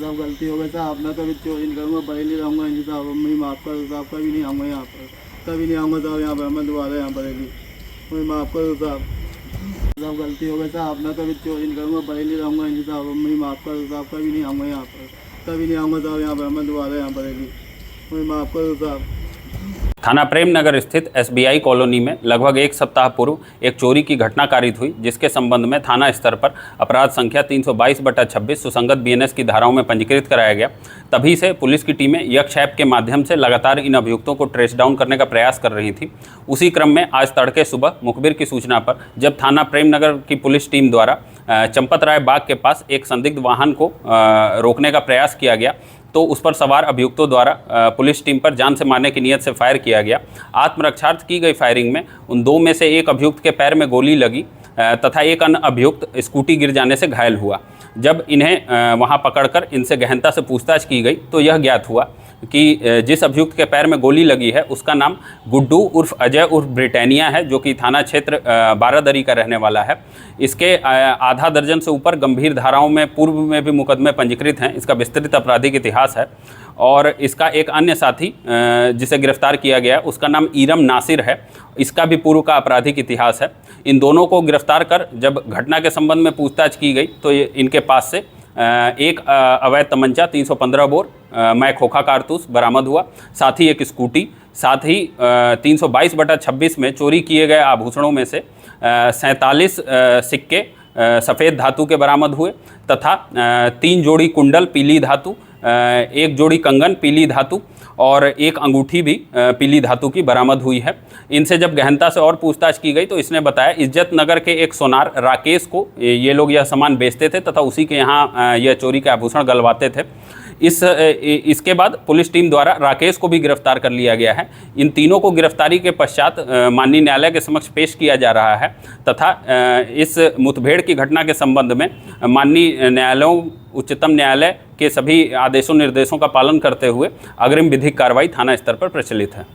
साहब गलती हो गई साहब, मैं कभी चोरी नहीं करूँगा, बरेली रहूँगा नहीं साहब, मम्मी माफ़ करो साहब, कभी नहीं आऊँगा यहाँ पर, कभी नहीं आऊँगा साहब यहाँ पर, मैं दोबारा यहाँ बरेली, मुझे माफ़ करो साहब। साहब गलती हो गई साहब, मैं कभी चोरी नहीं करूँगा, बरेली रहूँगा नहीं साहब, मम्मी माफ़ करो साहब, कभी नहीं आऊँगा यहाँ पर, कभी नहीं आऊँगा साहब यहाँ पर, मैं दोबारा यहाँ बरेली, मुझे माफ़ करो साहब। थाना प्रेम नगर स्थित SBI कॉलोनी में लगभग एक सप्ताह पूर्व एक चोरी की घटना कारित हुई, जिसके संबंध में थाना स्तर पर अपराध संख्या 322/26 सुसंगत BNS की धाराओं में पंजीकृत कराया गया। तभी से पुलिस की टीमें यक्ष ऐप के माध्यम से लगातार इन अभियुक्तों को ट्रेस डाउन करने का प्रयास कर रही थी। उसी क्रम में आज तड़के सुबह मुखबिर की सूचना पर जब थाना प्रेम नगर की पुलिस टीम द्वारा चंपत राय बाग के पास एक संदिग्ध वाहन को रोकने का प्रयास किया गया, तो उस पर सवार अभियुक्तों द्वारा पुलिस टीम पर जान से मारने की नीयत से फायर किया गया। आत्मरक्षार्थ की गई फायरिंग में उन दो में से एक अभियुक्त के पैर में गोली लगी तथा एक अन्य अभियुक्त स्कूटी गिर जाने से घायल हुआ। जब इन्हें वहां पकड़कर इनसे गहनता से पूछताछ की गई तो यह ज्ञात हुआ कि जिस अभियुक्त के पैर में गोली लगी है उसका नाम गुड्डू उर्फ अजय उर्फ ब्रिटानिया है, जो कि थाना क्षेत्र बारादरी का रहने वाला है। इसके आधा दर्जन से ऊपर गंभीर धाराओं में पूर्व में भी मुकदमे पंजीकृत हैं। इसका विस्तृत आपराधिक इतिहास है और इसका एक अन्य साथी जिसे गिरफ्तार किया गया उसका नाम ईरम नासिर है, इसका भी पूर्व का आपराधिक इतिहास है। इन दोनों को गिरफ्तार कर जब घटना के संबंध में पूछताछ की गई तो इनके पास से एक अवैध तमंचा 315 बोर मैं खोखा कारतूस बरामद हुआ, साथ ही एक स्कूटी, साथ ही 322/26 में चोरी किए गए आभूषणों में से 47 सिक्के सफ़ेद धातु के बरामद हुए तथा 3 जोड़ी कुंडल पीली धातु, 1 जोड़ी कंगन पीली धातु और एक अंगूठी भी पीली धातु की बरामद हुई है। इनसे जब गहनता से और पूछताछ की गई तो इसने बताया इज्जत नगर के एक सोनार राकेश को ये लोग यह सामान बेचते थे तथा उसी के यहाँ यह चोरी के आभूषण गलवाते थे। इसके बाद पुलिस टीम द्वारा राकेश को भी गिरफ्तार कर लिया गया है। इन तीनों को गिरफ्तारी के पश्चात माननीय न्यायालय के समक्ष पेश किया जा रहा है तथा इस मुठभेड़ की घटना के संबंध में माननीय न्यायालयों, उच्चतम न्यायालय के सभी आदेशों निर्देशों का पालन करते हुए अग्रिम विधिक कार्रवाई थाना स्तर पर प्रचलित है।